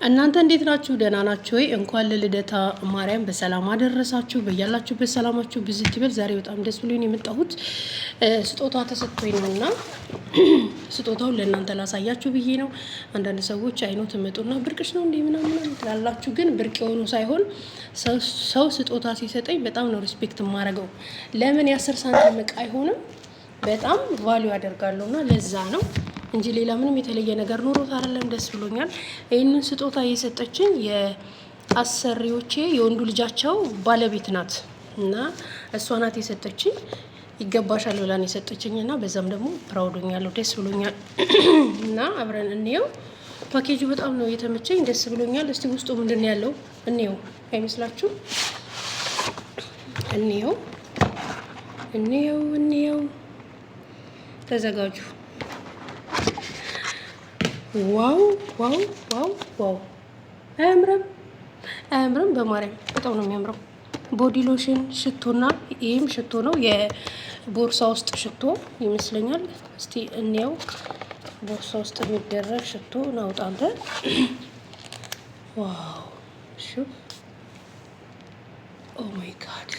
እናንተ እንዴት ናችሁ? ደህና ናችሁ ወይ? እንኳን ለልደታ ማርያም በሰላም አደረሳችሁ። በያላችሁበት ሰላማችሁ ብዝት ይበል። ዛሬ በጣም ደስ ብሎኝ የመጣሁት ስጦታ ተሰጥቶኝ ነውና ስጦታውን ለእናንተ ላሳያችሁ ብዬ ነው። አንዳንድ ሰዎች አይኖ ትመጡና ብርቅሽ ነው እንዴ ምናምን ትላላችሁ፣ ግን ብርቅ የሆኑ ሳይሆን ሰው ስጦታ ሲሰጠኝ በጣም ነው ሪስፔክት የማደርገው። ለምን የ10 ሳንቲም እቃ አይሆንም? በጣም ቫልዩ አደርጋለሁና ለዛ ነው እንጂ ሌላ ምንም የተለየ ነገር ኖሮት አይደለም። ደስ ብሎኛል። ይህንን ስጦታ የሰጠችኝ የአሰሪዎቼ የወንዱ ልጃቸው ባለቤት ናት እና እሷ ናት የሰጠችኝ። ይገባሻል ብላ ነው የሰጠችኝ እና በዛም ደግሞ ፕራውዶኛለሁ፣ ደስ ብሎኛል። እና አብረን እንየው። ፓኬጁ በጣም ነው የተመቸኝ፣ ደስ ብሎኛል። እስቲ ውስጡ ምንድን ነው ያለው እንየው። አይመስላችሁ? እንየው። ተዘጋጁ። ዋው! አያምርም? በማርያም በጣም ነው የሚያምረው። ቦዲ ሎሽን፣ ሽቶና ይህም ሽቶ ነው። የቦርሳ ውስጥ ሽቶ ይመስለኛል። እስቲ እንየው። ቦርሳ ውስጥ የሚደረግ ሽቶ ናውጣንተ። ዋው! ሹፍ! ኦ ማይ ጋድ!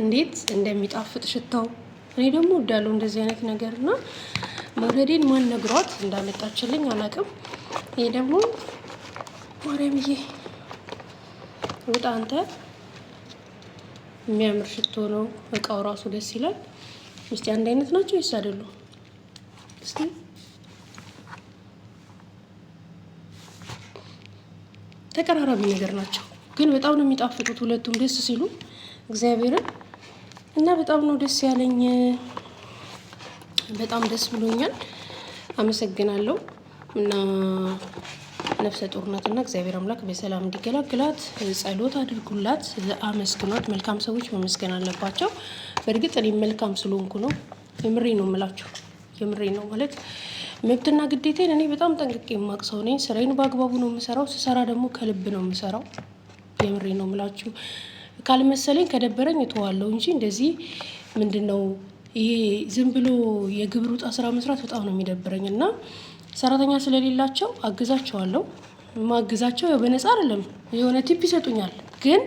እንዴት እንደሚጣፍጥ ሽታው። እኔ ደግሞ እወዳለሁ እንደዚህ አይነት ነገርና መውደዴን ማን ነግሯት እንዳመጣችልኝ አላውቅም። ይሄ ደግሞ ማርያምዬ ውጣ አንተ። የሚያምር ሽቶ ነው። እቃው ራሱ ደስ ይላል። እስቲ አንድ አይነት ናቸው ወይስ አይደሉም? እስቲ ተቀራራቢ ነገር ናቸው፣ ግን በጣም ነው የሚጣፍጡት ሁለቱም ደስ ሲሉ እግዚአብሔርን። እና በጣም ነው ደስ ያለኝ። በጣም ደስ ብሎኛል። አመሰግናለሁ። እና ነፍሰ ጡር ናትና እግዚአብሔር አምላክ በሰላም እንዲገላግላት ጸሎት አድርጉላት፣ አመስግኗት። መልካም ሰዎች መመስገን አለባቸው። በእርግጥ እኔ መልካም ስለሆንኩ ነው። የምሬ ነው የምላችሁ። የምሬ ነው ማለት መብትና ግዴታዬን እኔ በጣም ጠንቅቄ የማውቅ ሰው ነኝ። ስራዬን በአግባቡ ነው የምሰራው። ስሰራ ደግሞ ከልብ ነው የምሰራው። የምሬ ነው የምላችሁ። ካልመሰለኝ ከደበረኝ እተዋለሁ እንጂ እንደዚህ ምንድነው ይሄ ዝም ብሎ የግብር ውጣ ስራ መስራት በጣም ነው የሚደብረኝ። እና ሰራተኛ ስለሌላቸው አግዛቸዋለሁ። ማግዛቸው ያው በነፃ አይደለም፣ የሆነ ቲፕ ይሰጡኛል። ግን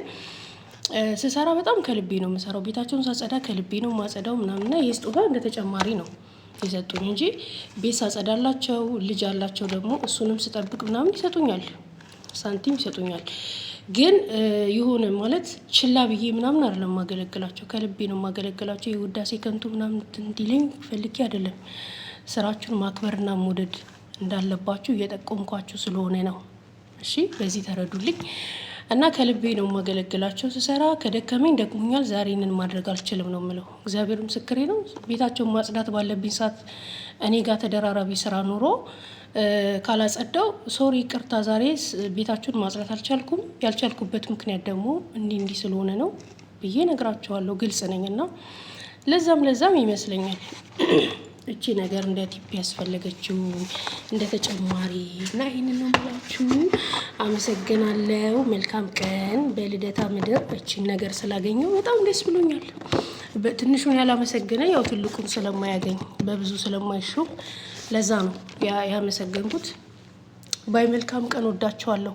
ስሰራ በጣም ከልቤ ነው የምሰራው። ቤታቸውን ሳጸዳ ከልቤ ነው ማጸዳው ምናምንና የስጦታ እንደ ተጨማሪ ነው የሰጡኝ እንጂ ቤት ሳጸዳላቸው ልጅ አላቸው ደግሞ እሱንም ስጠብቅ ምናምን ይሰጡኛል፣ ሳንቲም ይሰጡኛል። ግን የሆነ ማለት ችላ ብዬ ምናምን አይደለም ማገለግላቸው፣ ከልቤ ነው ማገለግላቸው። የውዳሴ ከንቱ ምናምን እንዲለኝ ፈልጌ አይደለም። ስራችሁን ማክበርና መውደድ እንዳለባችሁ እየጠቆምኳችሁ ስለሆነ ነው። እሺ፣ በዚህ ተረዱልኝ። እና ከልቤ ነው ማገለግላቸው። ስሰራ ከደከመኝ ደክሞኛል፣ ዛሬንን ማድረግ አልችልም ነው የምለው። እግዚአብሔር ምስክሬ ነው። ቤታቸውን ማጽዳት ባለብኝ ሰዓት እኔ ጋር ተደራራቢ ስራ ኑሮ ካላጸዳው ሶሪ ይቅርታ፣ ዛሬ ቤታችሁን ማጽዳት አልቻልኩም። ያልቻልኩበት ምክንያት ደግሞ እንዲህ ስለሆነ ነው ብዬ ነግራቸዋለሁ። ግልጽ ነኝና ለዛም ይመስለኛል እቺ ነገር እንደ ቲፕ ያስፈለገችው እንደ ተጨማሪ እና ይሄንን ነው ብላችሁ አመሰግናለሁ። መልካም ቀን። በልደታ ምድር እቺን ነገር ስላገኘው በጣም ደስ ብሎኛል። ትንሹን ያላመሰገነ ያው ትልቁን ስለማያገኝ በብዙ ስለማይሾም ለዛ ነው ያመሰገንኩት። ባይ መልካም ቀን። ወዳችኋለሁ።